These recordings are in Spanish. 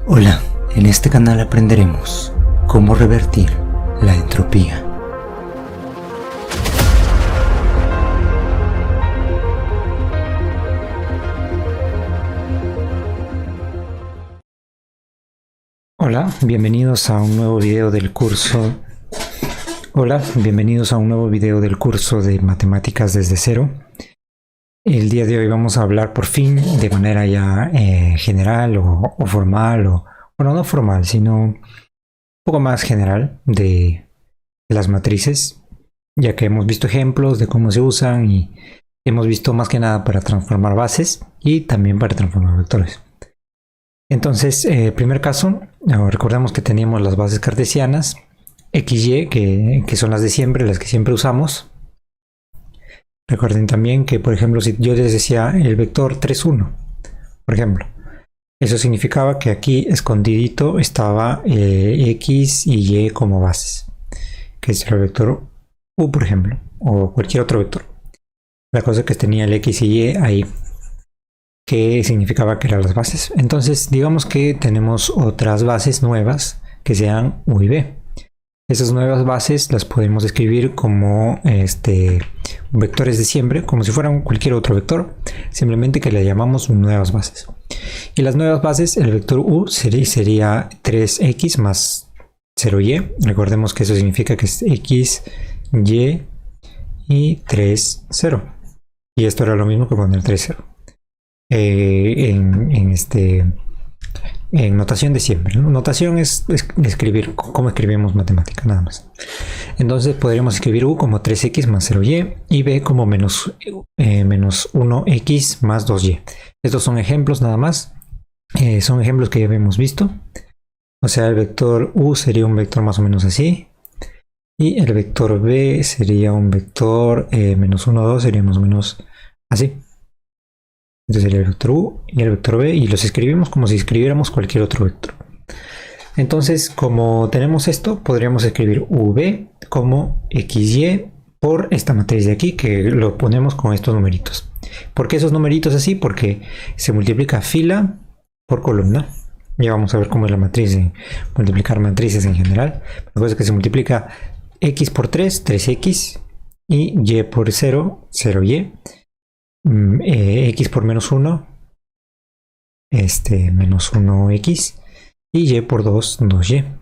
Hola, en este canal aprenderemos cómo revertir la entropía. Hola, bienvenidos a un nuevo video del curso. De matemáticas desde cero. El día de hoy vamos a hablar por fin de manera ya general o formal, bueno, no formal, sino un poco más general de las matrices, ya que hemos visto ejemplos de cómo se usan y hemos visto más que nada para transformar bases y también para transformar vectores. Entonces, primer caso, recordemos que teníamos las bases cartesianas, XY, que son las de siempre, las que siempre usamos. Recuerden también que, por ejemplo, si yo les decía el vector 3, 1, por ejemplo, eso significaba que aquí escondidito estaba X y Y como bases, que es el vector U, por ejemplo, o cualquier otro vector. La cosa es que tenía el X y Y ahí, que significaba que eran las bases. Entonces, digamos que tenemos otras bases nuevas que sean U y B. Esas nuevas bases las podemos escribir como vectores de siempre, como si fueran cualquier otro vector, simplemente que le llamamos nuevas bases. Y las nuevas bases, el vector U sería 3x más 0y. Recordemos que eso significa que es x, y y 3, 0. Y esto era lo mismo que poner 3, 0. En notación de siempre, ¿no? Notación es escribir cómo escribimos matemática, nada más. Entonces podríamos escribir U como 3x más 0y y B como menos 1x más 2y. Estos son ejemplos nada más. Son ejemplos que ya habíamos visto. O sea, el vector U sería un vector más o menos así. Y el vector B sería un vector menos 1, 2 sería más o menos así. Entonces sería el vector U y el vector B, y los escribimos como si escribiéramos cualquier otro vector. Entonces, como tenemos esto, podríamos escribir UB como XY por esta matriz de aquí, que lo ponemos con estos numeritos. ¿Por qué esos numeritos así? Porque se multiplica fila por columna. Ya vamos a ver cómo es la matriz de multiplicar matrices en general. La cosa es que se multiplica X por 3, 3X, y Y por 0, 0Y. X por menos 1, menos 1x, y Y por 2, 2y.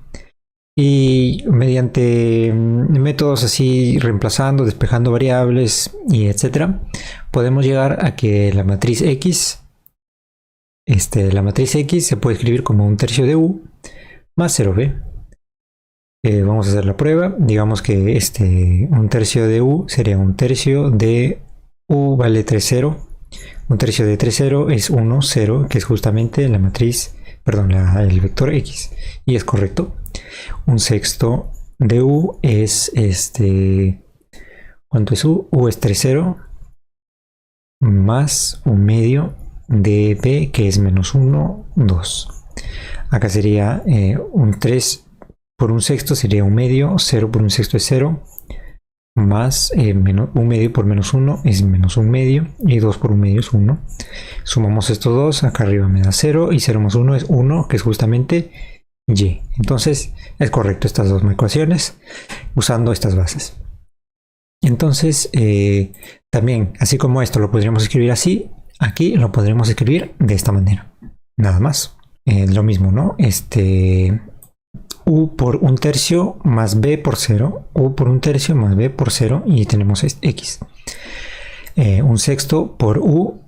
Y mediante métodos así, reemplazando, despejando variables y etcétera, podemos llegar a que la matriz X, se puede escribir como un tercio de U más 0b. Vamos a hacer la prueba. Digamos que un tercio de U sería un tercio de U vale 3, 0. Un tercio de 3, 0 es 1, 0, que es justamente la matriz, perdón, el vector X. Y es correcto. Un sexto de U es ¿cuánto es U? U es 3, 0 más un medio de B, que es menos 1, 2. Acá sería un 3 por un sexto sería un medio, 0 por un sexto es 0. Más un medio por menos 1 es menos un medio, y 2 por un medio es 1. Sumamos estos dos, acá arriba me da 0, y 0 más 1 es 1, que es justamente y. Entonces es correcto estas dos ecuaciones usando estas bases. Entonces también, así como esto lo podríamos escribir así, aquí lo podríamos escribir de esta manera, nada más. Lo mismo, ¿no? U por un tercio más B por 0, U por un tercio más B por 0, y tenemos X. Un sexto por U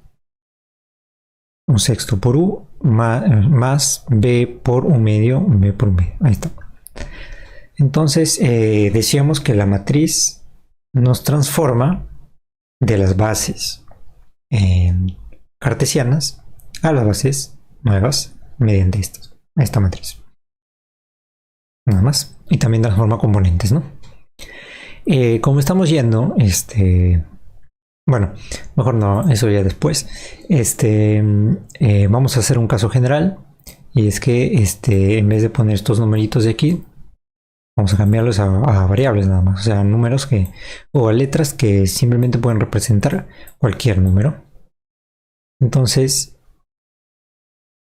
más B por un medio, B por un medio. Ahí está. Entonces decíamos que la matriz nos transforma de las bases cartesianas a las bases nuevas mediante esta matriz. Nada más. Y también transforma componentes, ¿no? Como estamos yendo, bueno, mejor no, eso ya después. Vamos a hacer un caso general. Y es que en vez de poner estos numeritos de aquí, vamos a cambiarlos a variables nada más. O sea, números o a letras que simplemente pueden representar cualquier número. Entonces,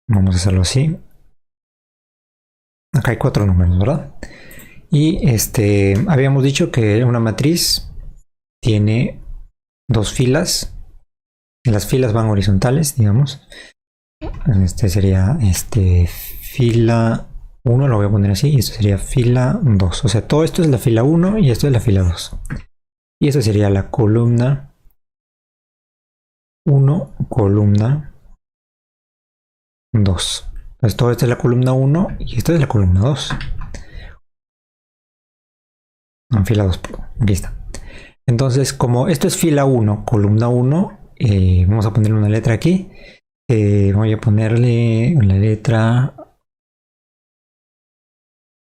vamos a hacerlo así. acá hay 4 números, ¿verdad? Y habíamos dicho que una matriz tiene 2 filas. Las filas van horizontales, digamos. Sería fila 1, lo voy a poner así, y esto sería fila 2. O sea, todo esto es la fila 1 y esto es la fila 2. Y esto sería la columna 1, columna 2. Entonces todo esto es la columna 1 y esto es la columna 2. En fila 2, aquí está. Entonces, como esto es fila 1, columna 1, vamos a ponerle una letra aquí. Voy a ponerle la letra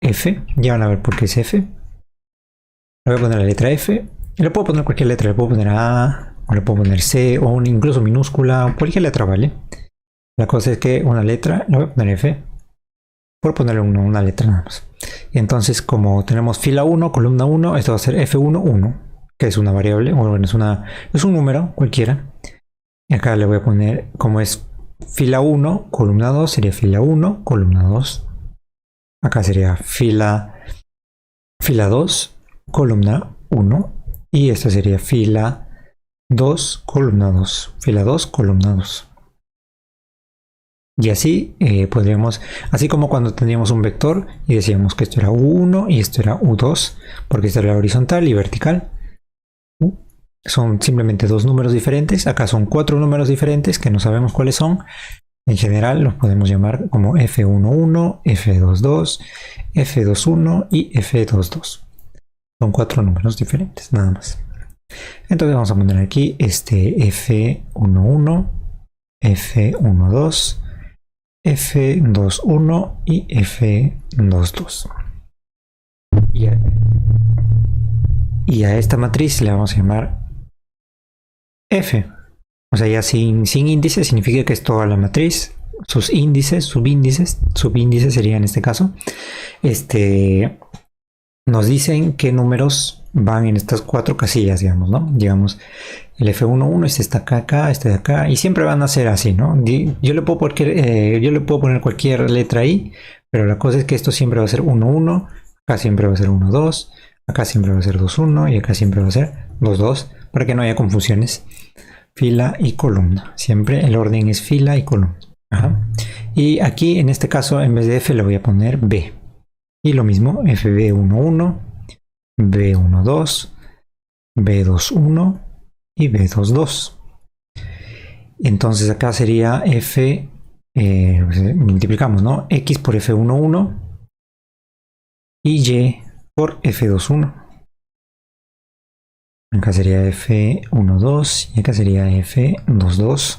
F. Ya van a ver por qué es F. Le voy a poner la letra F. Y le puedo poner cualquier letra. Le puedo poner A, o le puedo poner C, o incluso minúscula, cualquier letra, ¿vale? La cosa es que una letra, le voy a poner F. Por ponerle una letra nada más. Entonces, como tenemos fila 1, columna 1, esto va a ser F1, 1, que es una variable, o bueno, es un número cualquiera. Y acá le voy a poner, como es fila 1, columna 2, sería fila 1, columna 2. Acá sería fila 2, columna 1. Y esta sería fila 2, columna 2. Fila 2, columna 2. Y así podríamos, así como cuando teníamos un vector y decíamos que esto era U1 y esto era U2, porque esto era horizontal y vertical. Son simplemente 2 números diferentes. Acá son 4 números diferentes que no sabemos cuáles son. En general los podemos llamar como F11, F22, F21 y F22. Son 4 números diferentes, nada más. Entonces vamos a poner aquí F11, F12, F21 y F22. Y a esta matriz le vamos a llamar F. O sea, ya sin índice significa que es toda la matriz. Sus índices, subíndices sería en este caso. Nos dicen qué números van en estas 4 casillas, digamos, ¿no? Digamos, el F11, este está acá, este de acá, y siempre van a ser así, ¿no? Yo le puedo poner cualquier letra ahí, pero la cosa es que esto siempre va a ser 1, acá siempre va a ser 1, 2, acá siempre va a ser 2, 1 y acá siempre va a ser 2, 2, para que no haya confusiones. Fila y columna. Siempre el orden es fila y columna. Ajá. Y aquí en este caso en vez de F le voy a poner B. Y lo mismo, FB11, B12, B21 y B22. Entonces acá sería F, multiplicamos, ¿no? X por F11 y Y por F21. Acá sería F12 y acá sería F22.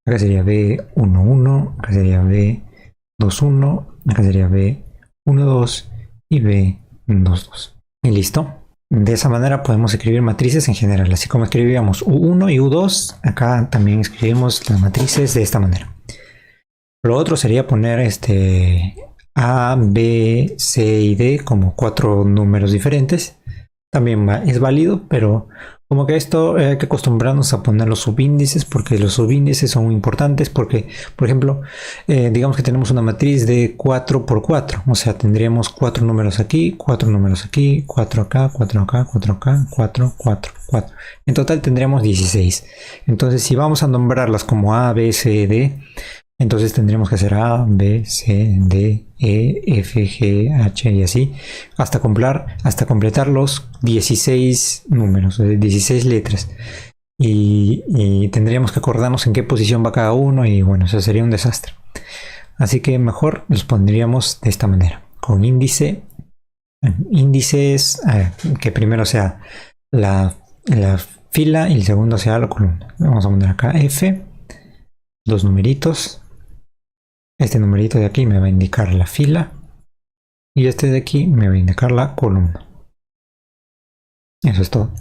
Acá sería B11, acá sería B21, acá sería B12 y B22. Y listo. De esa manera podemos escribir matrices en general. Así como escribíamos U1 y U2, acá también escribimos las matrices de esta manera. Lo otro sería poner A, B, C y D como 4 números diferentes. También es válido, pero como que esto hay que acostumbrarnos a poner los subíndices, porque los subíndices son importantes, porque, por ejemplo, digamos que tenemos una matriz de 4 por 4, o sea, tendríamos 4 números aquí, 4 números aquí, 4 acá, 4 acá, 4 acá, 4, 4, 4. En total tendríamos 16. Entonces, si vamos a nombrarlas como A, B, C, D, entonces tendríamos que hacer A, B, C, D, E, F, G, H y así hasta completar los 16 números, 16 letras. Y tendríamos que acordarnos en qué posición va cada uno y bueno, eso sería un desastre. Así que mejor los pondríamos de esta manera, con índices, que primero sea la fila y el segundo sea la columna. Vamos a poner acá F, 2 numeritos. Este numerito de aquí me va a indicar la fila y este de aquí me va a indicar la columna. Eso es todo.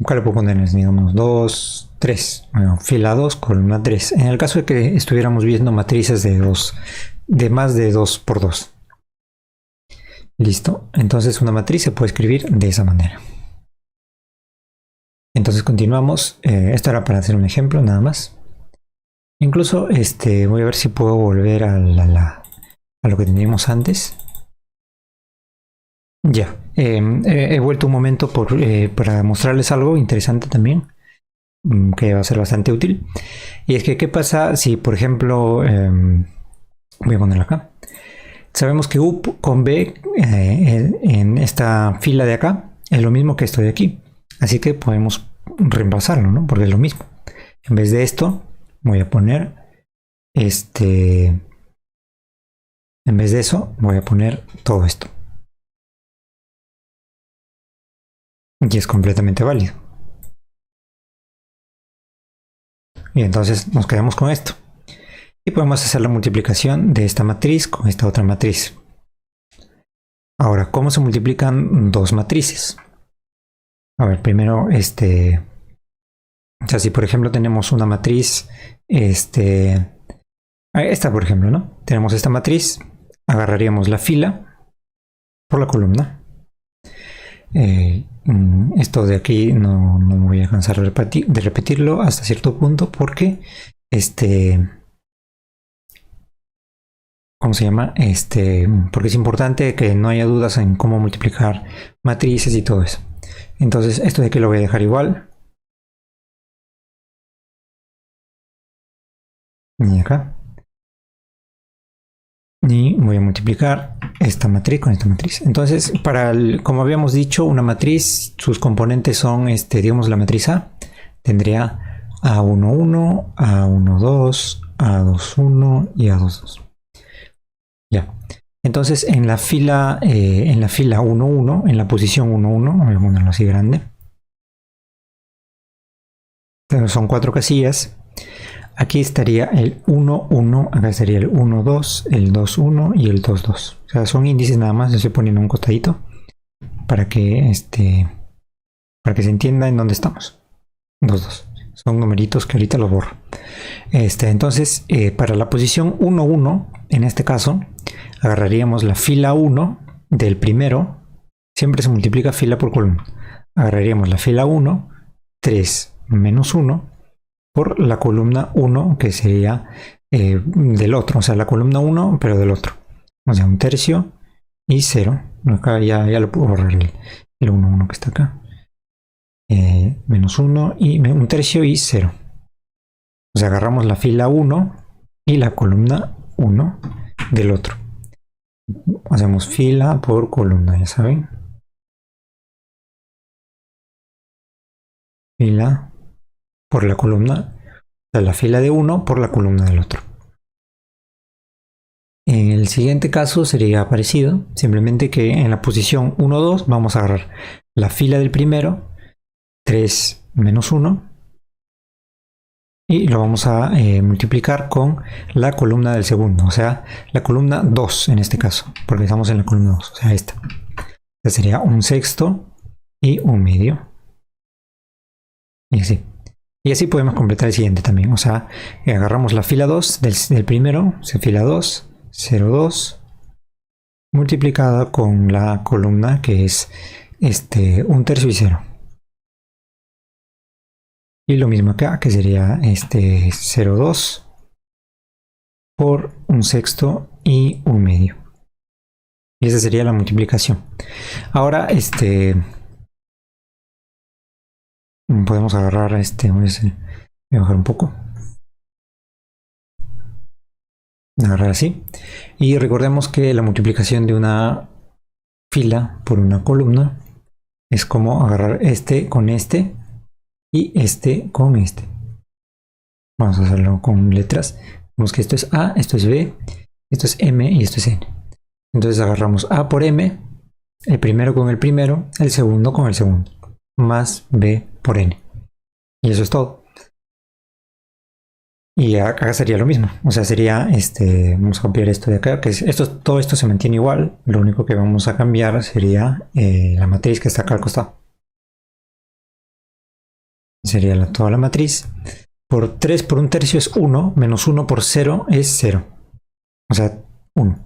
Acá le puedo poner, digamos, 2, 3. Bueno, fila 2, columna 3. En el caso de que estuviéramos viendo matrices de más de 2 por 2. Listo. Entonces una matriz se puede escribir de esa manera. Entonces continuamos. Esto era para hacer un ejemplo nada más. Incluso voy a ver si puedo volver a a lo que teníamos antes. Ya, he vuelto un momento para mostrarles algo interesante también, que va a ser bastante útil. Y es que, ¿qué pasa si, por ejemplo, voy a ponerlo acá? Sabemos que U con B en esta fila de acá es lo mismo que esto de aquí. Así que podemos reemplazarlo, ¿no? Porque es lo mismo. En vez de esto, voy a poner en vez de eso, voy a poner todo esto. Y es completamente válido. Y entonces nos quedamos con esto. Y podemos hacer la multiplicación de esta matriz con esta otra matriz. Ahora, ¿cómo se multiplican dos matrices? A ver, primero, o sea, si por ejemplo tenemos una matriz, esta por ejemplo, ¿no? Tenemos esta matriz, agarraríamos la fila por la columna. Esto de aquí no me voy a cansar de repetirlo hasta cierto punto porque ¿cómo se llama? Porque es importante que no haya dudas en cómo multiplicar matrices y todo eso. Entonces esto de aquí lo voy a dejar igual. Y acá. Y voy a multiplicar esta matriz con esta matriz. Entonces, como habíamos dicho, una matriz, sus componentes son, digamos, la matriz A. Tendría A11, A12, A21 y A22. Ya. Entonces, en la fila 11, en la posición 11, voy a ponerlo así grande. Entonces, son 4 casillas. Aquí estaría el 1, 1, acá estaría el 1, 2, el 2, 1 y el 2, 2. O sea, son índices nada más, estoy poniendo un costadito para que se entienda en dónde estamos. 2, 2. Son numeritos que ahorita los borro. Entonces, para la posición 1, 1, en este caso, agarraríamos la fila 1 del primero. Siempre se multiplica fila por columna. Agarraríamos la fila 1, 3 menos 1. Por la columna 1, que sería del otro, o sea, la columna 1, pero del otro. O sea, un tercio y 0. Acá ya lo puedo borrar el 1, 1 que está acá. Menos 1 y un tercio y 0. O sea, agarramos la fila 1 y la columna 1 del otro. Hacemos fila por columna, ya saben. Fila por la columna, o sea, la fila de uno por la columna del otro. En el siguiente caso sería parecido, simplemente que en la posición 1, 2 vamos a agarrar la fila del primero, 3 menos 1, y lo vamos a multiplicar con la columna del segundo, o sea, la columna 2 en este caso, porque estamos en la columna 2, o sea, esta. Esta sería un sexto y un medio. Y así. Y así podemos completar el siguiente también. O sea, agarramos la fila 2 del primero, o sea, fila 2, 0, 2, multiplicada con la columna que es un tercio y 0. Y lo mismo acá, que sería 0, 2 por un sexto y un medio. Y esa sería la multiplicación. Ahora, podemos agarrar voy a bajar un poco. Agarrar así. Y recordemos que la multiplicación de una fila por una columna es como agarrar este con este y este con este. Vamos a hacerlo con letras. Vemos que esto es A, esto es B, esto es M y esto es N. Entonces agarramos A por M, el primero con el primero, el segundo con el segundo, más B por N. Y eso es todo. Y acá sería lo mismo. O sea, sería, vamos a copiar esto de acá, que es todo esto se mantiene igual. Lo único que vamos a cambiar sería la matriz que está acá al costado. Sería toda la matriz. Por 3 por un tercio es 1, menos 1 por 0 es 0. O sea, 1.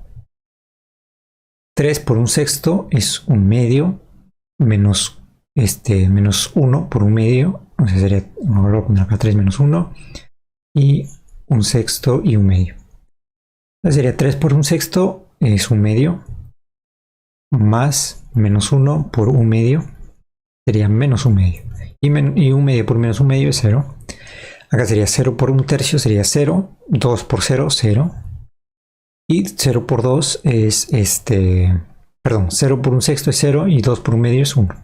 3 por un sexto es un medio, menos 1 por un medio. O sea, sería, vamos a poner acá 3 menos 1. Y un sexto y un medio. Entonces sería 3 por un sexto es 1/2 más menos 1 por 1/2 sería menos 1/2. Y 1/2 por menos 1/2 es 0. Acá sería 0 por 1/3 sería 0. 2 por 0, 0. Y 0 por 2 es perdón, 0 por 1/6 es 0 y 2 por 1/2 es 1.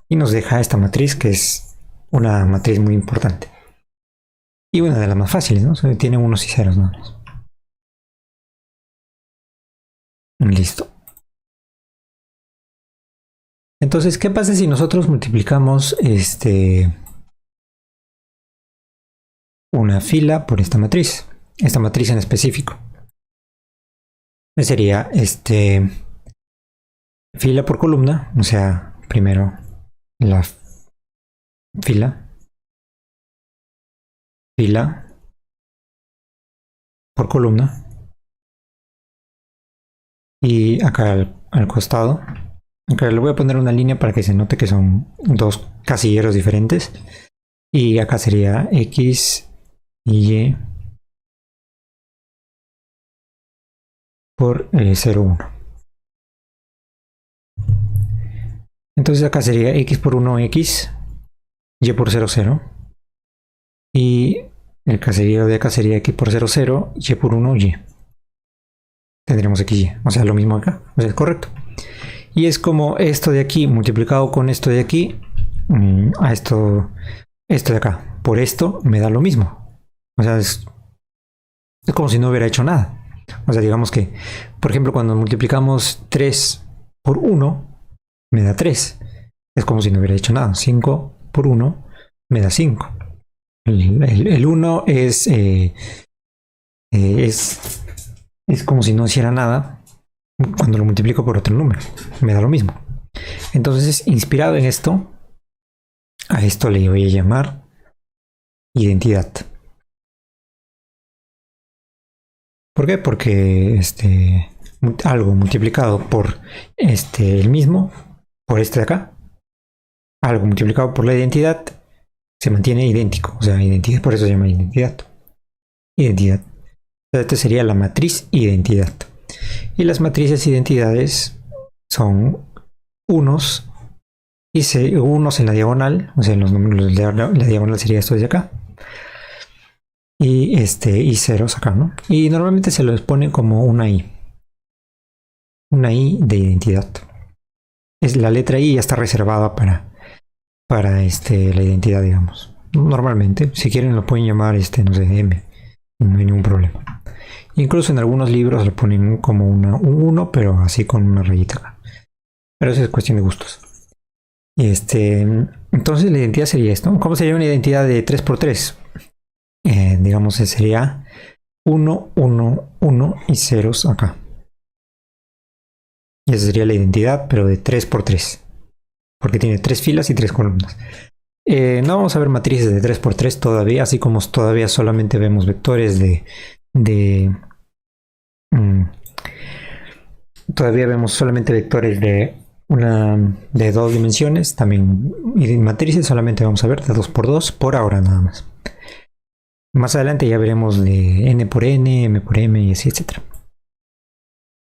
Y nos deja esta matriz que es una matriz muy importante. Y una de las más fáciles, ¿no? O sea, tiene unos y ceros nada más. Listo. Entonces, ¿qué pasa si nosotros multiplicamos una fila por esta matriz en específico? Sería fila por columna, o sea, primero la fila por columna y acá al costado, acá le voy a poner una línea para que se note que son dos casilleros diferentes, y acá sería X y Y por 0, 1. Entonces acá sería X por 1, X, Y por 0, 0. Y el casillero de acá sería X por 0, 0, Y por 1, Y. Tendremos XY, o sea, lo mismo acá, o sea, es correcto. Y es como esto de aquí multiplicado con esto de aquí, a esto de acá, por esto me da lo mismo. O sea, es como si no hubiera hecho nada. O sea, digamos que, por ejemplo, cuando multiplicamos 3 por 1, me da 3. Es como si no hubiera hecho nada. 5 por 1 me da 5. El 1 es como si no hiciera nada cuando lo multiplico por otro número. Me da lo mismo. Entonces, inspirado en esto, a esto le voy a llamar identidad. ¿Por qué? Porque algo multiplicado por el mismo, por este de acá, algo multiplicado por la identidad, se mantiene idéntico. O sea, identidad, por eso se llama identidad. Identidad. Esta sería la matriz identidad. Y las matrices identidades son unos y unos en la diagonal, o sea, en los números de la diagonal sería esto de acá. Y ceros acá, ¿no? Y normalmente se los pone como una I. Una I de identidad. Es la letra I ya está reservada para la identidad, digamos. Normalmente, si quieren lo pueden llamar no sé, M. No hay ningún problema. Incluso en algunos libros lo ponen como un 1, pero así con una rayita acá. Pero eso es cuestión de gustos. Y entonces la identidad sería esto. ¿Cómo sería una identidad de 3×3? Digamos que sería 1, 1, 1 y ceros acá. Y esa sería la identidad, pero de 3×3. Porque tiene 3 filas y 3 columnas. No vamos a ver matrices de 3×3 todavía, así como todavía solamente vemos vectores todavía vemos solamente vectores de 2 dimensiones. También y matrices solamente vamos a ver de 2×2 por ahora nada más. Más adelante ya veremos de n por n, m por m y así, etc.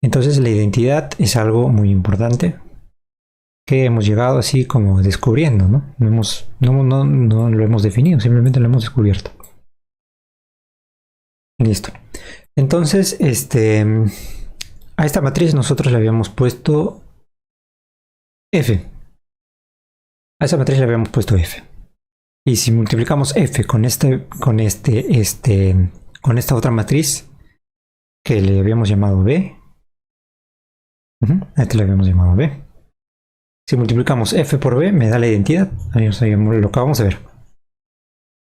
Entonces la identidad es algo muy importante que hemos llegado así como descubriendo, ¿no? No lo hemos definido, simplemente lo hemos descubierto. Listo. Entonces, a esta matriz nosotros le habíamos puesto f. A esa matriz le habíamos puesto f. Y si multiplicamos f con esta otra matriz que le habíamos llamado b, a este le habíamos llamado b. Si multiplicamos f por b, me da la identidad. Ahí lo que vamos a ver.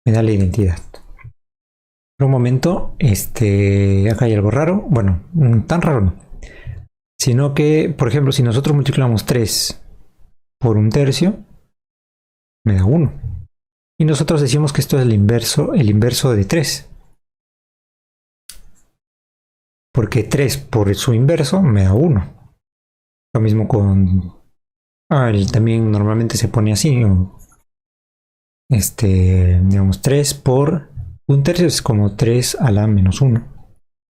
Me da la identidad. Por un momento, acá hay algo raro. Bueno, tan raro no. Sino que, por ejemplo, si nosotros multiplicamos 3 por 1/3, me da 1. Y nosotros decimos que esto es el inverso de 3. Porque 3 por su inverso me da 1. Lo mismo con... también normalmente se pone así. Digamos 3 por 1/3 es como 3 a la menos 1.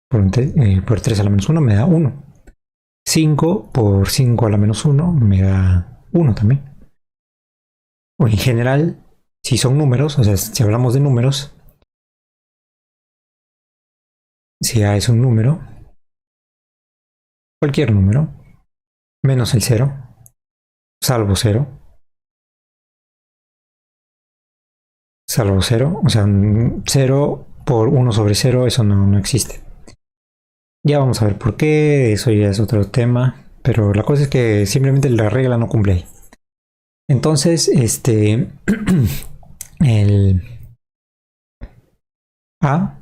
por 3 a la menos 1 me da 1. 5 por 5 a la menos 1 me da 1 también. O en general, si son números, o sea, si hablamos de números, si A es un número, cualquier número, menos el 0, salvo 0, o sea, 0 por 1 sobre 0, eso no existe. Ya vamos a ver por qué, eso ya es otro tema, pero la cosa es que simplemente la regla no cumple ahí. Entonces, el A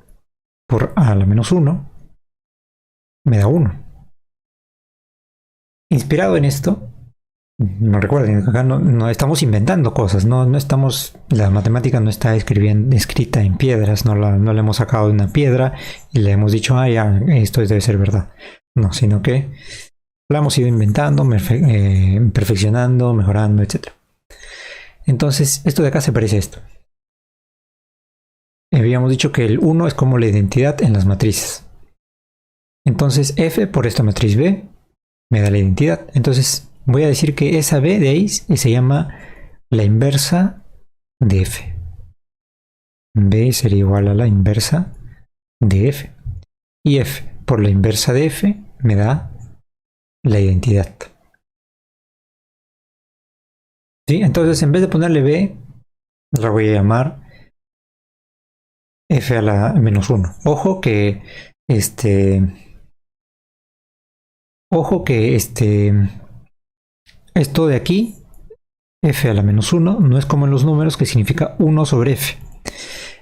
por A a la menos 1 me da 1. Inspirado en esto, no recuerden, acá no estamos inventando cosas, no estamos, la matemática no está escrita en piedras, no la hemos sacado de una piedra y le hemos dicho, ah, ya, esto debe ser verdad. No, sino que la hemos ido inventando, perfeccionando, mejorando, etc. Entonces, esto de acá se parece a esto. Habíamos dicho que el 1 es como la identidad en las matrices. Entonces, F por esta matriz B me da la identidad. Entonces, voy a decir que esa B de ahí se llama la inversa de F. B sería igual a la inversa de F. Y F por la inversa de F me da la identidad. ¿Sí? Entonces, en vez de ponerle B, la voy a llamar F a la menos 1. Ojo que esto de aquí, F a la menos 1, no es como en los números que significa 1 sobre F.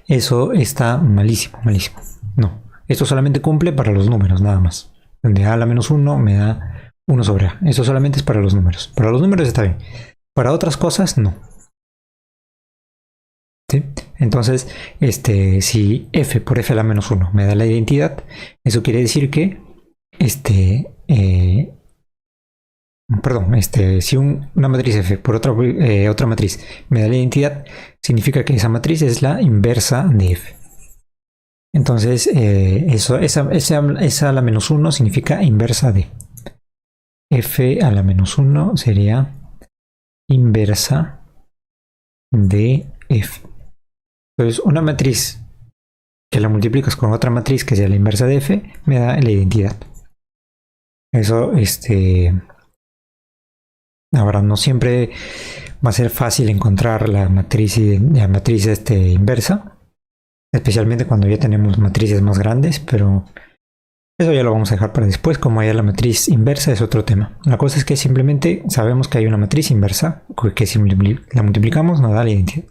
Eso está malísimo, malísimo. No, esto solamente cumple para los números, nada más. Donde A a la menos 1 me da 1 sobre A. Eso solamente es para los números. Para los números está bien. Para otras cosas, no. ¿Sí? Entonces, si F por F a la menos 1 me da la identidad, eso quiere decir que si una matriz F por otra matriz me da la identidad, significa que esa matriz es la inversa de F. Entonces, esa a la menos 1 significa inversa de. F a la menos 1 sería inversa de F. Entonces, una matriz que la multiplicas con otra matriz que sea la inversa de F, me da la identidad. Eso, ahora no siempre va a ser fácil encontrar la matriz inversa, especialmente cuando ya tenemos matrices más grandes, pero eso ya lo vamos a dejar para después. Como ya la matriz inversa es otro tema. La cosa es que simplemente sabemos que hay una matriz inversa que si la multiplicamos nos da la identidad.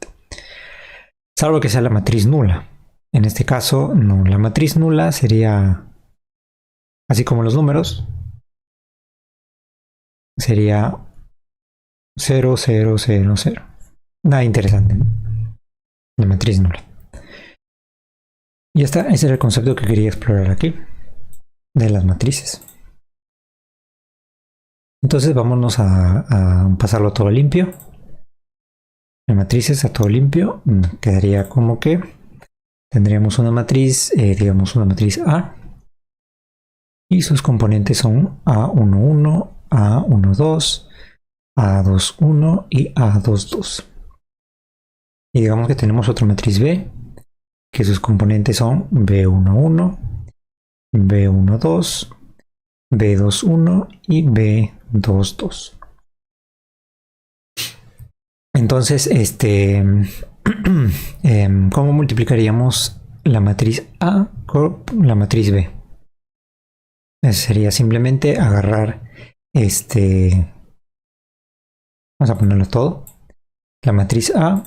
Salvo que sea la matriz nula. En este caso, no. La matriz nula sería, así como los números, sería 0, 0, 0, 0. Nada interesante, ¿no? La matriz nula. Y ya está, ese era el concepto que quería explorar aquí, de las matrices. Entonces vámonos a pasarlo todo limpio. De matrices a todo limpio, quedaría como que tendríamos una matriz, digamos una matriz A, y sus componentes son A11, A12, A21 y A22. Y digamos que tenemos otra matriz B, que sus componentes son B11, B12, B21 y B22. Entonces, ¿cómo multiplicaríamos la matriz A con la matriz B? Sería simplemente agarrar vamos a ponerlo todo, la matriz A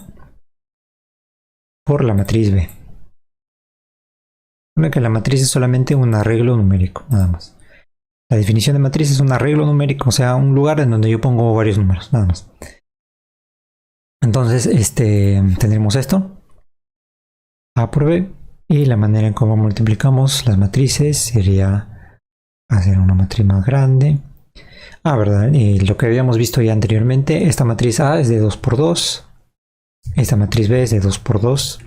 por la matriz B. Recuerda que la matriz es solamente un arreglo numérico, nada más. La definición de matriz es un arreglo numérico, o sea, un lugar en donde yo pongo varios números, nada más. Entonces, tendremos esto, A por B, y la manera en cómo multiplicamos las matrices sería hacer una matriz más grande. ¿Verdad? Y lo que habíamos visto ya anteriormente, esta matriz A es de 2 por 2, esta matriz B es de 2 por 2,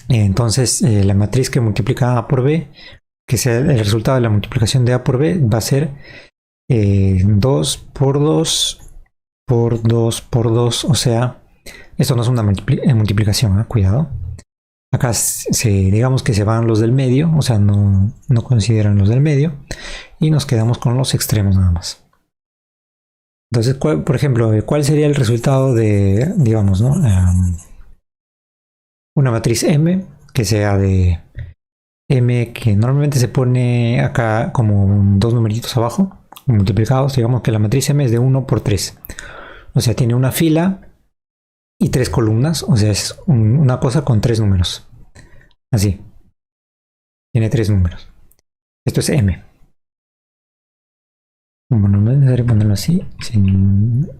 Entonces la matriz que multiplica A por B, que sea el resultado de la multiplicación de A por B, va a ser 2 por 2 por 2 por 2, o sea, esto no es una multiplicación, cuidado. Acá digamos que se van los del medio, o sea, no consideran los del medio, y nos quedamos con los extremos nada más. Entonces, por ejemplo, ¿cuál sería el resultado de, digamos, ¿no? Una matriz M que sea de M, que normalmente se pone acá como dos numeritos abajo, multiplicados. Digamos que la matriz M es de 1 por 3. O sea, tiene una fila y 3 columnas. O sea, es una cosa con 3 números. Así. Tiene 3 números. Esto es M. Bueno, no es necesario ponerlo así. Sin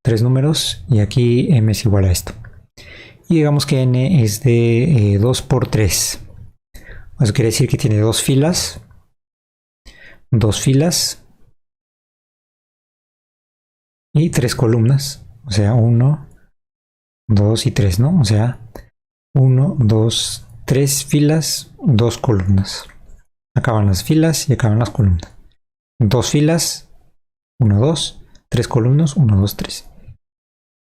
3 números. Y aquí M es igual a esto. Y digamos que N es de 2 por 3. Eso quiere decir que tiene dos filas y 3 columnas. O sea, 1, 2 y 3, ¿no? O sea, 1, 2, 3 filas, 2 columnas. Acaban las filas y acaban las columnas. 2 filas, 1, 2, 3 columnas, 1, 2, 3.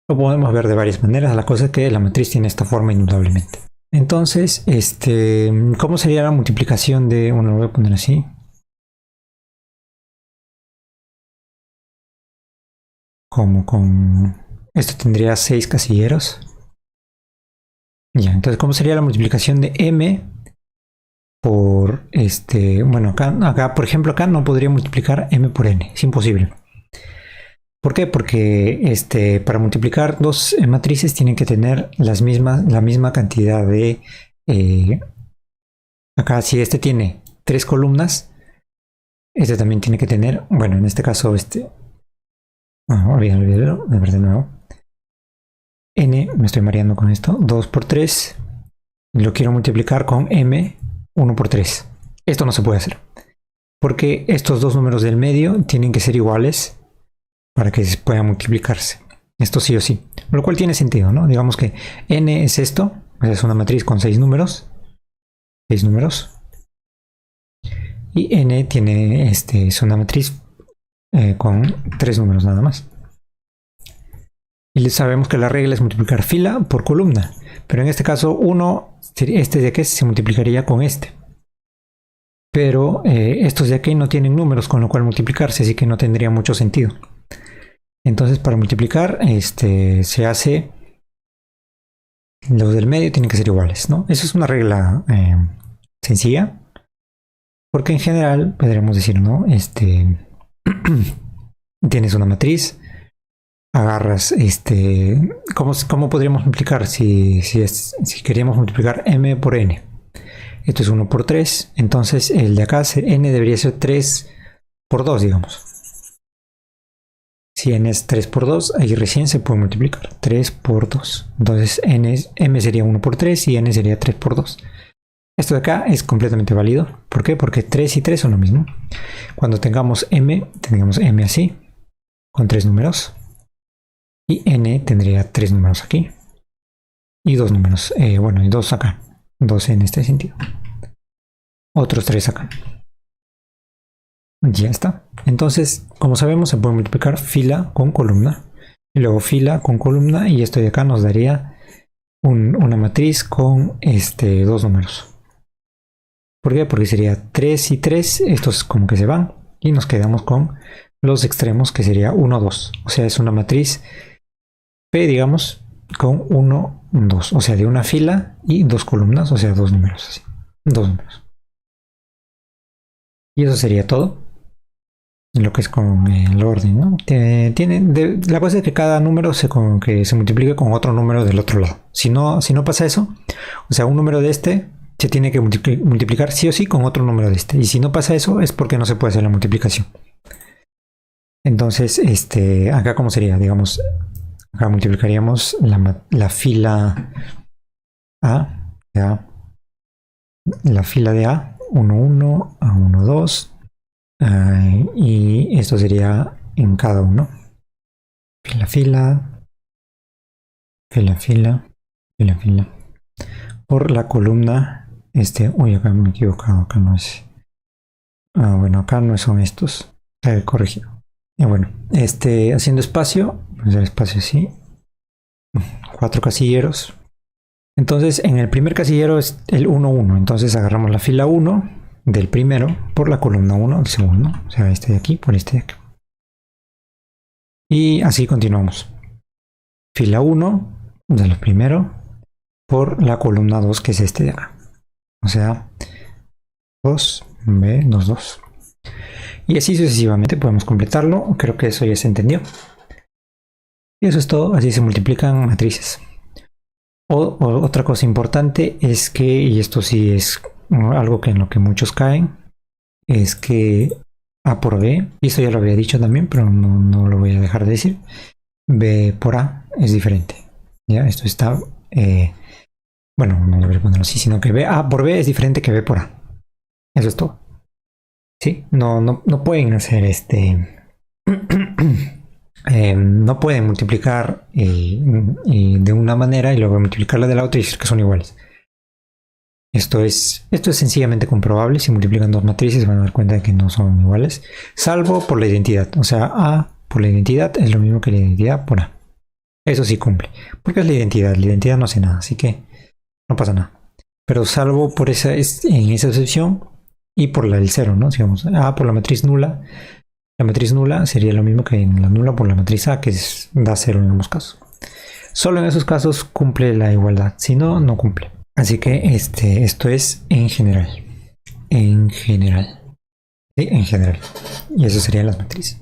Lo podemos ver de varias maneras. La cosa es que la matriz tiene esta forma indudablemente. Entonces, ¿cómo sería la multiplicación de... Bueno, lo voy a poner así. Como con... Esto tendría 6 casilleros. Ya, entonces, ¿cómo sería la multiplicación de M por bueno, acá, por ejemplo, acá no podría multiplicar M por N. Es imposible. ¿Por qué? Porque para multiplicar dos matrices tienen que tener la misma cantidad de... acá, si este tiene 3 columnas, este también tiene que tener... Bueno, en este caso, olvídalo, de ver de nuevo. N, me estoy mareando con esto. 2 por 3. Lo quiero multiplicar con M, 1 por 3. Esto no se puede hacer. Porque estos dos números del medio tienen que ser iguales para que se pueda multiplicarse. Esto sí o sí. Lo cual tiene sentido, ¿no? Digamos que N es esto. Es una matriz con 6 números. 6 números. Y N tiene, es una matriz con 3 números nada más. Y sabemos que la regla es multiplicar fila por columna. Pero en este caso, este de aquí se multiplicaría con este. Pero estos de aquí no tienen números con lo cual multiplicarse, así que no tendría mucho sentido. Entonces, para multiplicar, se hace... Los del medio tienen que ser iguales, ¿no? Eso es una regla sencilla. Porque en general, podríamos decir, ¿no? Tienes una matriz, agarras, ¿cómo podríamos multiplicar? Si queríamos multiplicar M por N. Esto es 1 por 3, entonces el de acá, N debería ser 3 por 2, digamos. Si N es 3 por 2, ahí recién se puede multiplicar. 3 por 2. Entonces M sería 1 por 3 y N sería 3 por 2. Esto de acá es completamente válido. ¿Por qué? Porque 3 y 3 son lo mismo. Cuando tengamos M así, con 3 números. Y N tendría 3 números aquí. Y 2 números, y 2 acá. 2 en este sentido. Otros 3 acá. Ya está. Entonces, como sabemos, se puede multiplicar fila con columna. Y luego fila con columna. Y esto de acá nos daría una matriz con 2 números. ¿Por qué? Porque sería 3 y 3. Estos como que se van. Y nos quedamos con los extremos, que sería 1, 2. O sea, es una matriz P, digamos, con 1, 2. O sea, de una fila y 2 columnas. O sea, 2 números así. 2 números. Y eso sería todo. Lo que es con el orden, ¿no? La cosa es que cada número se multiplique con otro número del otro lado. Si no pasa eso, o sea, un número de este se tiene que multiplicar sí o sí con otro número de este. Y si no pasa eso, es porque no se puede hacer la multiplicación. Entonces, acá ¿cómo sería? Digamos, acá multiplicaríamos la fila A, la fila de A, 1, 1, a 1, 2. Y esto sería en cada uno. Fila, por la columna, uy, acá me he equivocado, acá no es, bueno, acá no son estos, corregido. Y bueno, haciendo espacio, pues el espacio así, 4 casilleros. Entonces en el primer casillero es el 1, 1, entonces agarramos la fila 1 del primero por la columna 1 del segundo, o sea, este de aquí por este de aquí. Y así continuamos. Fila 1 del primero por la columna 2, que es este de acá. O sea, 2, B, 2, 2. Y así sucesivamente podemos completarlo. Creo que eso ya se entendió. Y eso es todo. Así se multiplican matrices. Otra cosa importante es que, y esto sí es algo que en lo que muchos caen, es que A por B, y esto ya lo había dicho también, pero no lo voy a dejar de decir, B por A es diferente. Ya, esto está, bueno, no debería ponerlo así, sino que A por B es diferente que B por A. Eso es todo. Sí, no pueden hacer no pueden multiplicar de una manera y luego multiplicarla de la otra y decir que son iguales. Esto es sencillamente comprobable. Si multiplican dos matrices se van a dar cuenta de que no son iguales, salvo por la identidad. O sea, A por la identidad es lo mismo que la identidad por A. Eso sí cumple, porque es la identidad no hace nada, así que no pasa nada. Pero salvo por en esa excepción y por el 0, ¿no? Digamos, A por la matriz nula. La matriz nula sería lo mismo que la nula por la matriz A, que da 0 en ambos casos. Solo en esos casos cumple la igualdad, si no, no cumple. Así que esto es en general. En general. Sí, en general. Y eso serían las matrices.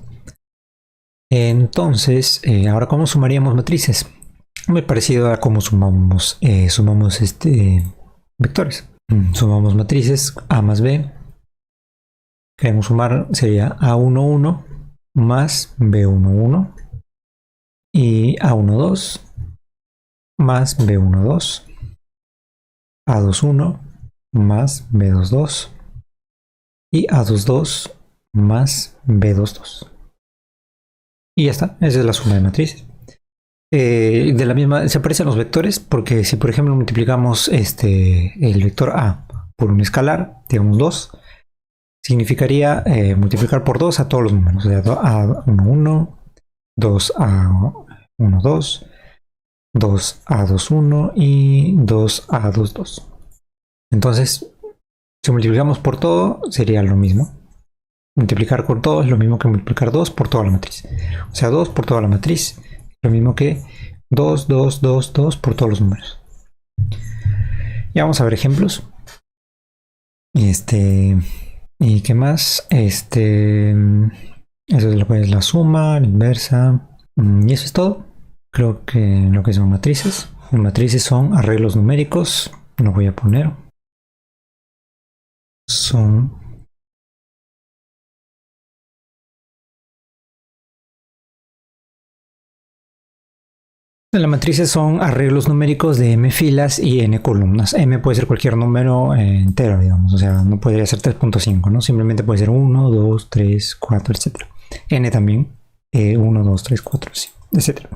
Entonces, ahora ¿cómo sumaríamos matrices? Muy parecido a cómo sumamos vectores. Sumamos matrices A más B. Queremos sumar, sería A11 más B11 y A12 más B12, A21 más B22 y A22 más B22. Y ya está, esa es la suma de matrices. De la misma, se aparecen los vectores porque si por ejemplo multiplicamos el vector A por un escalar, digamos 2, significaría multiplicar por 2 a todos los números, o sea, A11, 2A12, 2A21 y 2A22. Entonces, si multiplicamos por todo, sería lo mismo. Multiplicar por todo es lo mismo que multiplicar 2 por toda la matriz. O sea, 2 por toda la matriz, lo mismo que 2, 2, 2, 2 por todos los números. Ya vamos a ver ejemplos. ¿Y qué más? Eso es lo que es la suma, la inversa. Y eso es todo. Creo que lo que son matrices. Las matrices son arreglos numéricos. Lo voy a poner. Las matrices son arreglos numéricos de m filas y n columnas. M puede ser cualquier número entero, digamos. O sea, no podría ser 3.5, ¿no? Simplemente puede ser 1, 2, 3, 4, etc. N también. 1, 2, 3, 4, etc.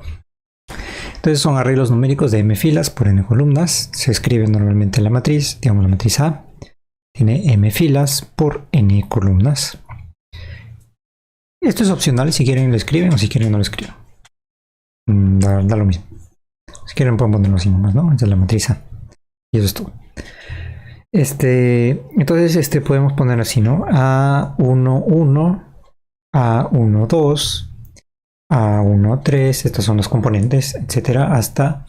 Entonces son arreglos numéricos de m filas por n columnas. Se escribe normalmente la matriz, digamos la matriz A. Tiene m filas por n columnas. Esto es opcional, si quieren lo escriben o si quieren no lo escriben. Da lo mismo. Si quieren pueden ponerlo así nomás, ¿no? Esta es la matriz A. Y eso es todo. Entonces podemos poner así, ¿no? A11, A12, A13, estos son los componentes, etcétera, hasta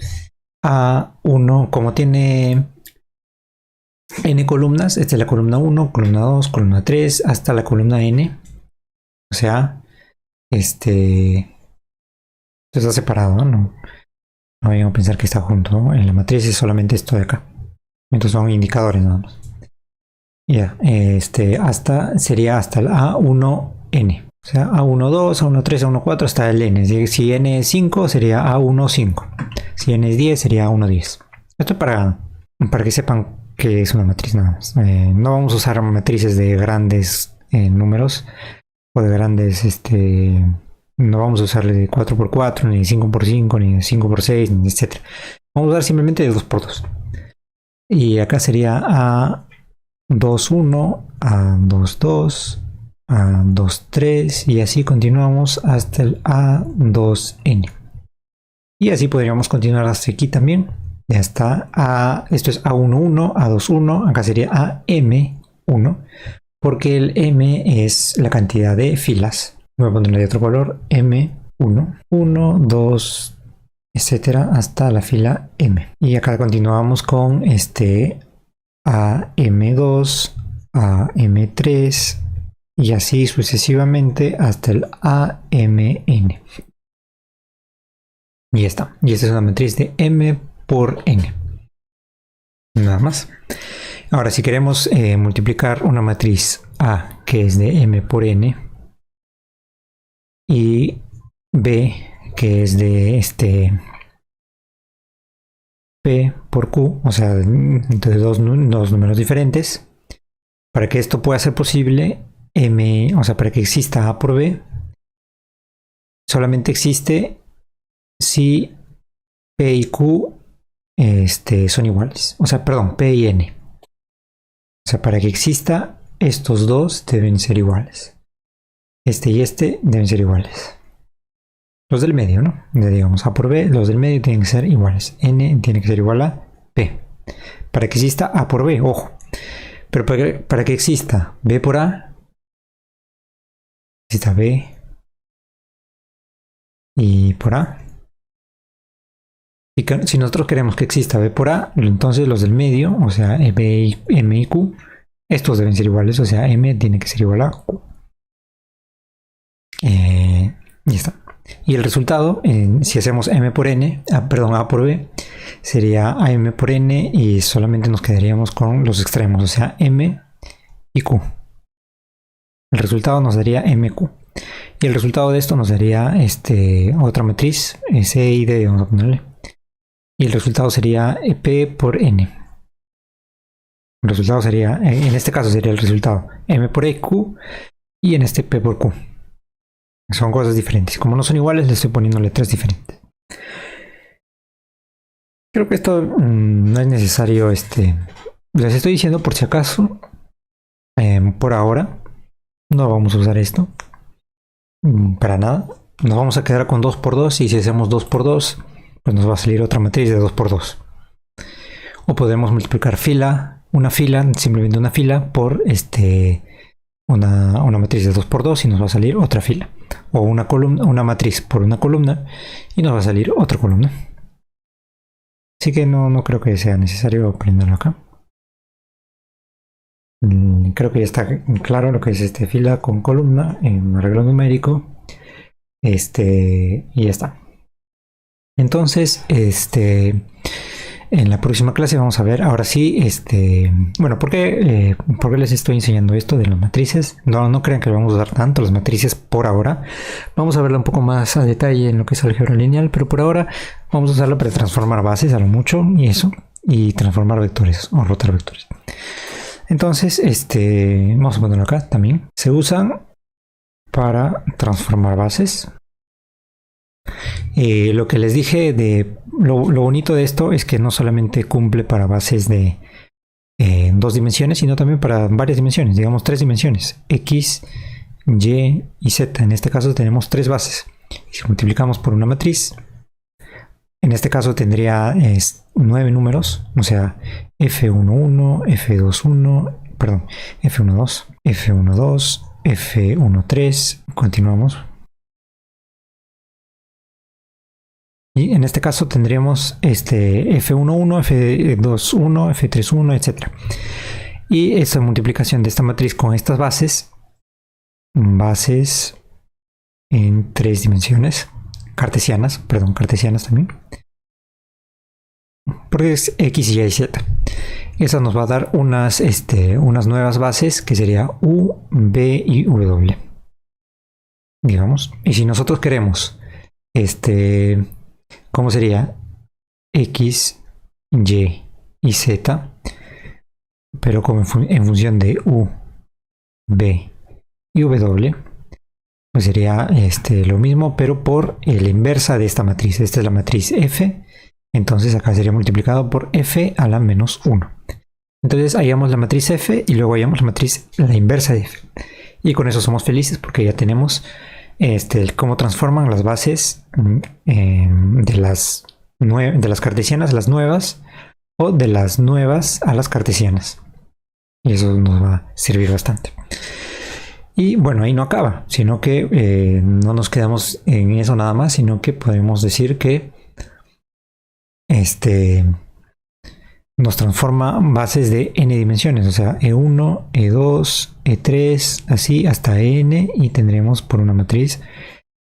A1, como tiene n columnas, esta es la columna 1, columna 2, columna 3, hasta la columna n. O sea, está separado, ¿no? No vayan a pensar que está junto, ¿no? En la matriz es solamente esto de acá. Entonces son indicadores nada más. Ya, sería hasta el A1N. O sea, A12, A13, A14 hasta el N. Si N es 5 sería A15. Si N es 10 sería A10. Esto es para que sepan que es una matriz nada más. No vamos a usar matrices de grandes números o de grandes no vamos a usarle de 4x4, ni de 5x5, ni de 5x6, etc. Vamos a usar simplemente de 2x2. Y acá sería A21, A22, A23 y así continuamos hasta el A2N. Y así podríamos continuar hasta aquí también. Ya está. Esto es A11, A21, acá sería AM1, porque el M es la cantidad de filas. Voy a ponerle de otro color, M1, 1, 2, etcétera, hasta la fila M. Y acá continuamos con este AM2, AM3 y así sucesivamente hasta el AMN. Y ya está. Y esta es una matriz de M por N. Nada más. Ahora, si queremos multiplicar una matriz A que es de M por N y B que es de P por Q, o sea, de dos números diferentes, para que esto pueda ser posible, M, o sea, para que exista A por B, solamente existe si P y Q son iguales. O sea, perdón, P y N. O sea, para que exista, estos dos deben ser iguales. Este y este deben ser iguales. Los del medio, ¿no? Digamos A por B, los del medio tienen que ser iguales. N tiene que ser igual a P. Para que exista A por B, ojo. Pero para que exista B por A, exista B y por A. Si nosotros queremos que exista B por A, entonces los del medio, o sea, B, M y Q, estos deben ser iguales, o sea, M tiene que ser igual a Q. Y ya está. Y el resultado, si hacemos M por N, perdón, A por B, sería AM por N y solamente nos quedaríamos con los extremos, o sea, M y Q. El resultado nos daría MQ. Y el resultado de esto nos daría otra matriz, C y D, vamos a ponerle. Y el resultado sería P por N. El resultado sería, en este caso sería el resultado M por EQ y en este P por Q. Son cosas diferentes. Como no son iguales, le estoy poniendo letras diferentes. Creo que esto no es necesario. Les estoy diciendo por si acaso. Por ahora no vamos a usar esto. Para nada. Nos vamos a quedar con 2×2 y si hacemos 2×2, pues nos va a salir otra matriz de 2×2. O podemos multiplicar una fila, simplemente una fila, por una matriz de 2×2 y nos va a salir otra fila. O una columna, una matriz por una columna y nos va a salir otra columna. Así que no creo que sea necesario aprenderlo acá. Creo que ya está claro lo que es fila con columna en un arreglo numérico. Y ya está. Entonces, en la próxima clase vamos a ver, ahora sí, bueno, ¿por qué les estoy enseñando esto de las matrices? No crean que lo vamos a usar tanto las matrices por ahora. Vamos a verla un poco más a detalle en lo que es álgebra lineal, pero por ahora vamos a usarla para transformar bases a lo mucho y eso, y transformar vectores o rotar vectores. Entonces, vamos a ponerlo acá también. Se usan para transformar bases. Lo que les dije de lo bonito de esto es que no solamente cumple para bases de 2 dimensiones, sino también para varias dimensiones, digamos 3 dimensiones, X, Y y Z. En este caso tenemos 3 bases. Si multiplicamos por una matriz, en este caso tendría 9 números, o sea, F11, F21, perdón, F12, F12, F13, continuamos. Y en este caso tendríamos F11, F21, F31, etc. Y esta multiplicación de esta matriz con estas bases en 3 dimensiones, cartesianas también, porque es X, Y y Z. Esa nos va a dar unas nuevas bases que sería U, B y W. Digamos. Y si nosotros queremos ¿cómo sería? X, Y y Z, pero como en función de U, B y W, pues sería lo mismo, pero por la inversa de esta matriz. Esta es la matriz F Entonces acá sería multiplicado por f a la menos 1. Entonces hallamos la matriz f y luego hallamos la inversa de f. Y con eso somos felices porque ya tenemos cómo transforman las bases de las cartesianas a las nuevas, o de las nuevas a las cartesianas. Y eso nos va a servir bastante. Y bueno, ahí no acaba, sino que no nos quedamos en eso nada más, sino que podemos decir que nos transforma bases de n dimensiones, o sea, E1, E2, E3, así hasta n, y tendremos por una matriz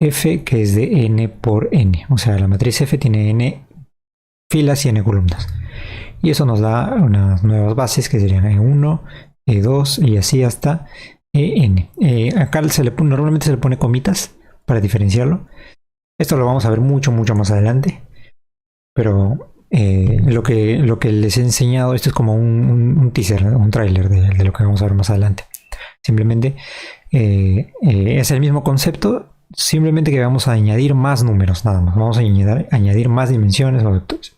F que es de n por n, o sea, la matriz F tiene n filas y n columnas. Y eso nos da unas nuevas bases que serían E1, E2 y así hasta En. Acá normalmente se le pone comitas para diferenciarlo. Esto lo vamos a ver mucho más adelante. Pero lo que les he enseñado, esto es como un teaser, un tráiler de lo que vamos a ver más adelante. Simplemente es el mismo concepto, simplemente que vamos a añadir más números, nada más. Vamos a añadir más dimensiones o vectores.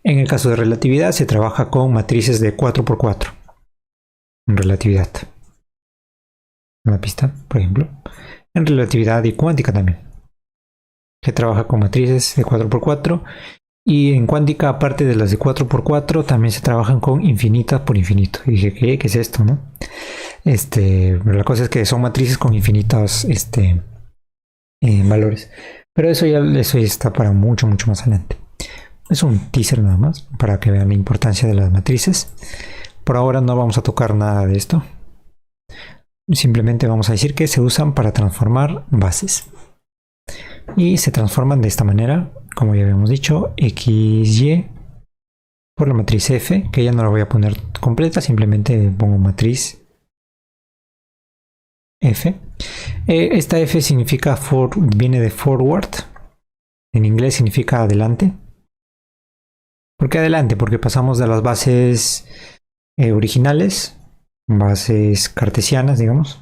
En el caso de relatividad se trabaja con matrices de 4×4. En relatividad. En la pista, por ejemplo. En relatividad y cuántica también. Se trabaja con matrices de 4×4. Y en cuántica, aparte de las de 4×4, también se trabajan con infinitas por infinito. Y dije, ¿qué es esto, no? Pero la cosa es que son matrices con infinitos valores. Pero eso ya está para mucho más adelante. Es un teaser nada más, para que vean la importancia de las matrices. Por ahora no vamos a tocar nada de esto. Simplemente vamos a decir que se usan para transformar bases. Y se transforman de esta manera, como ya habíamos dicho, XY por la matriz F, que ya no la voy a poner completa, simplemente pongo matriz F. Esta F significa viene de forward, en inglés significa adelante. ¿Por qué adelante? Porque pasamos de las bases originales, bases cartesianas, digamos.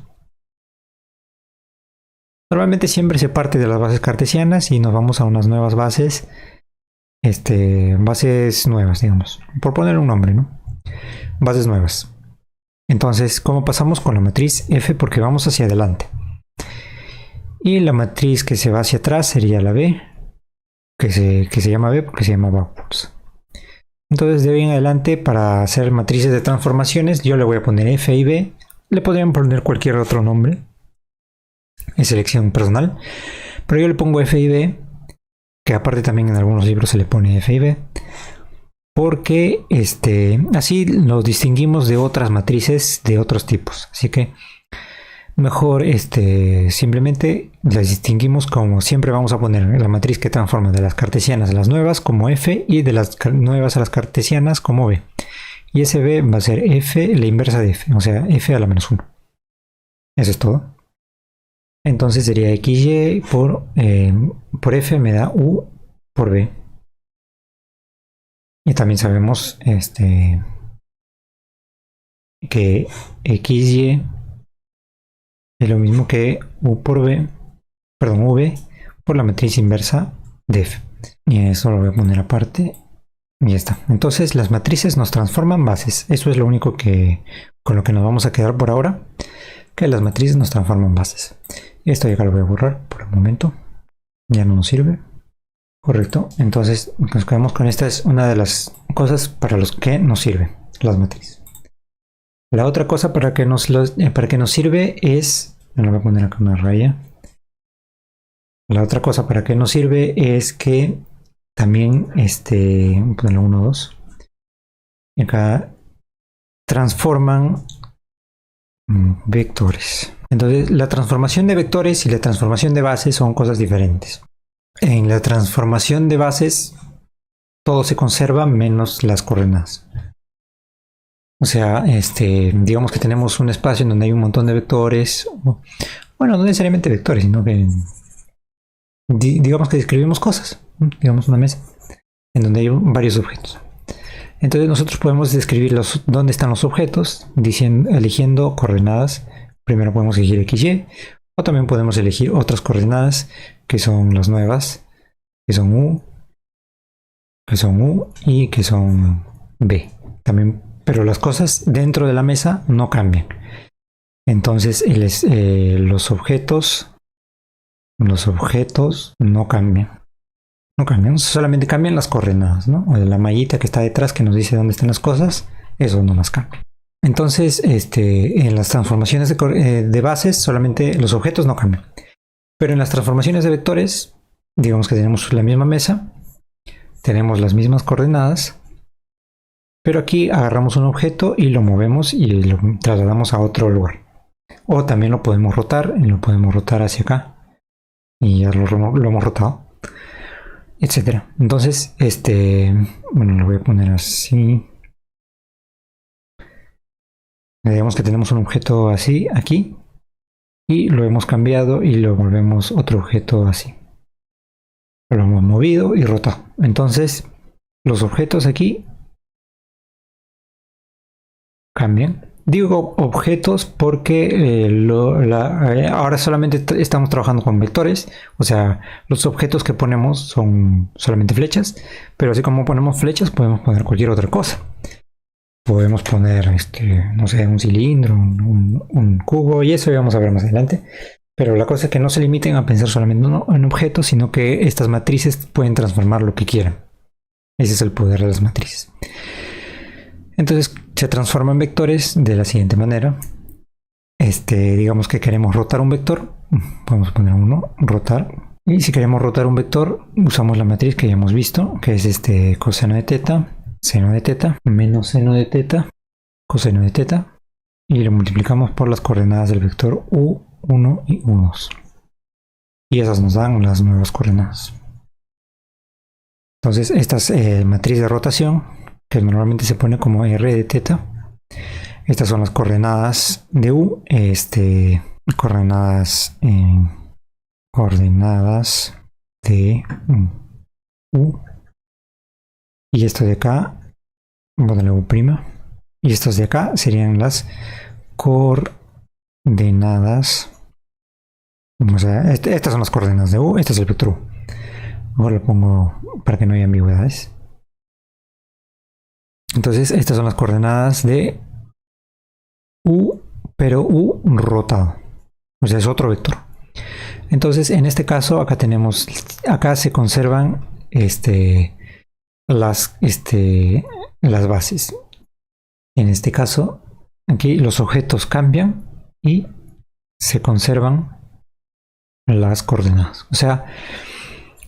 Normalmente siempre se parte de las bases cartesianas y nos vamos a unas nuevas bases, bases nuevas, digamos, por poner un nombre, ¿no? Bases nuevas. Entonces, ¿cómo pasamos con la matriz F? Porque vamos hacia adelante. Y la matriz que se va hacia atrás sería la B, que se llama B porque se llama backwards. Entonces, de ahí en adelante, para hacer matrices de transformaciones, yo le voy a poner F y B. Le podrían poner cualquier otro nombre. Es elección personal. Pero yo le pongo F y B, que aparte también en algunos libros se le pone F y B. Porque así los distinguimos de otras matrices de otros tipos. Así que mejor simplemente las distinguimos como siempre vamos a poner la matriz que transforma de las cartesianas a las nuevas como F y de las nuevas a las cartesianas como B. Y ese B va a ser F, la inversa de F, o sea, F a la menos 1. Eso es todo. Entonces sería XY por F me da U por B. Y también sabemos que XY es lo mismo que U por B, perdón, V por la matriz inversa de F. Y eso lo voy a poner aparte. Y ya está. Entonces las matrices nos transforman bases. Eso es lo único con lo que nos vamos a quedar por ahora. Que las matrices nos transforman bases. Esto ya lo voy a borrar por el momento. Ya no nos sirve. Correcto. Entonces nos quedamos con esta. Es una de las cosas para los que nos sirven las matrices. La otra cosa para que nos sirve es... Me lo voy a poner acá una raya. La otra cosa para que nos sirve es que también voy a ponerlo 1, 2. Y acá transforman vectores. Entonces la transformación de vectores y la transformación de bases son cosas diferentes. En la transformación de bases todo se conserva menos las coordenadas. O sea, digamos que tenemos un espacio en donde hay un montón de vectores. Bueno, no necesariamente vectores, sino que digamos que describimos cosas. Digamos una mesa en donde hay varios objetos. Entonces nosotros podemos describir dónde están los objetos eligiendo coordenadas. Primero podemos elegir XY, o también podemos elegir otras coordenadas que son las nuevas, que son U, que son U y que son B. También, pero las cosas dentro de la mesa no cambian. Entonces los objetos no cambian. No cambian, solamente cambian las coordenadas, ¿no? O la mallita que está detrás que nos dice dónde están las cosas, eso no más cambia. Entonces, en las transformaciones de bases, solamente los objetos no cambian. Pero en las transformaciones de vectores, digamos que tenemos la misma mesa, tenemos las mismas coordenadas, pero aquí agarramos un objeto y lo movemos y lo trasladamos a otro lugar. O también lo podemos rotar, y lo podemos rotar hacia acá. Y ya lo hemos rotado, etcétera. Entonces, bueno, lo voy a poner así. Digamos que tenemos un objeto así aquí y lo hemos cambiado y lo volvemos otro objeto así. Lo hemos movido y rotado. Entonces, los objetos aquí cambian. Digo objetos porque ahora solamente estamos trabajando con vectores, o sea, los objetos que ponemos son solamente flechas, pero así como ponemos flechas podemos poner cualquier otra cosa. Podemos poner, no sé, un cilindro, un cubo, y eso ya vamos a ver más adelante. Pero la cosa es que no se limiten a pensar solamente en objetos, sino que estas matrices pueden transformar lo que quieran. Ese es el poder de las matrices. Entonces se transforman vectores de la siguiente manera. Digamos que queremos rotar un vector, podemos poner uno, rotar. Y si queremos rotar un vector, usamos la matriz que ya hemos visto, que es coseno de teta, seno de teta, menos seno de teta, coseno de teta. Y lo multiplicamos por las coordenadas del vector U1 y U2. Y esas nos dan las nuevas coordenadas. Entonces esta es matriz de rotación, que normalmente se pone como R de teta. Estas son las coordenadas de U, coordenadas de U. Y esto de acá, bueno, la U'. Y estas de acá serían las coordenadas. O sea, estas son las coordenadas de U, este es el vector U. Ahora lo pongo para que no haya ambigüedades. Entonces, estas son las coordenadas de U, pero U rotado. O sea, es otro vector. Entonces, en este caso, acá se conservan las bases. En este caso, aquí los objetos cambian y se conservan las coordenadas. O sea,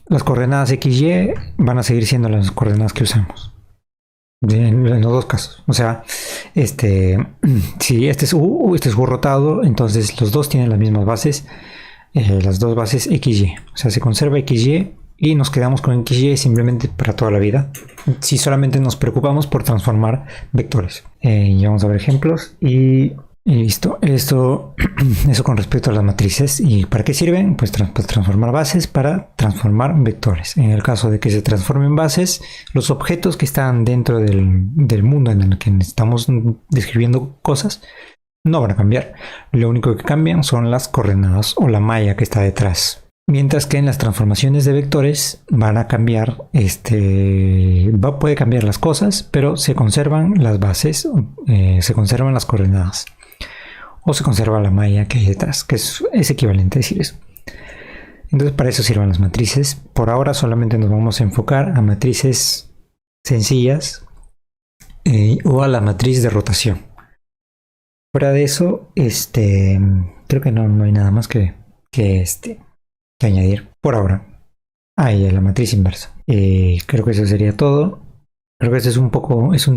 las coordenadas XY van a seguir siendo las coordenadas que usamos. En los dos casos. O sea, si este es U, este es U rotado, entonces los dos tienen las mismas bases, las dos bases XY. O sea, se conserva XY y nos quedamos con XY simplemente para toda la vida. Si solamente nos preocupamos por transformar vectores. Ya vamos a ver ejemplos y listo. Eso con respecto a las matrices. ¿Y para qué sirven? Pues transformar bases para transformar vectores. En el caso de que se transformen bases, los objetos que están dentro del mundo en el que estamos describiendo cosas no van a cambiar. Lo único que cambian son las coordenadas o la malla que está detrás. Mientras que en las transformaciones de vectores van a cambiar, puede cambiar las cosas, pero se conservan las bases, se conservan las coordenadas. O se conserva la malla que hay detrás, que es equivalente a decir eso. Entonces para eso sirven las matrices. Por ahora solamente nos vamos a enfocar a matrices sencillas o a la matriz de rotación. Fuera de eso, creo que no hay nada más que añadir por ahora. Ahí la matriz inversa. Creo que eso sería todo. Creo que este es un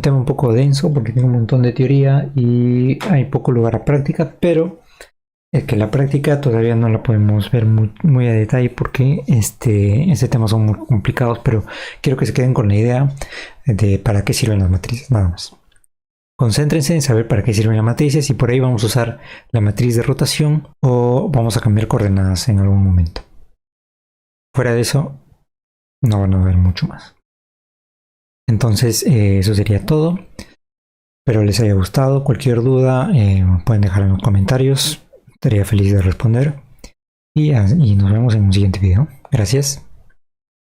tema un poco denso porque tiene un montón de teoría y hay poco lugar a práctica, pero es que la práctica todavía no la podemos ver muy a detalle porque este temas son muy complicados, pero quiero que se queden con la idea de para qué sirven las matrices, nada más. Concéntrense en saber para qué sirven las matrices y por ahí vamos a usar la matriz de rotación o vamos a cambiar coordenadas en algún momento. Fuera de eso, no van a ver mucho más. Entonces, eso sería todo. Espero les haya gustado. Cualquier duda pueden dejar en los comentarios. Estaría feliz de responder. Y nos vemos en un siguiente video. Gracias.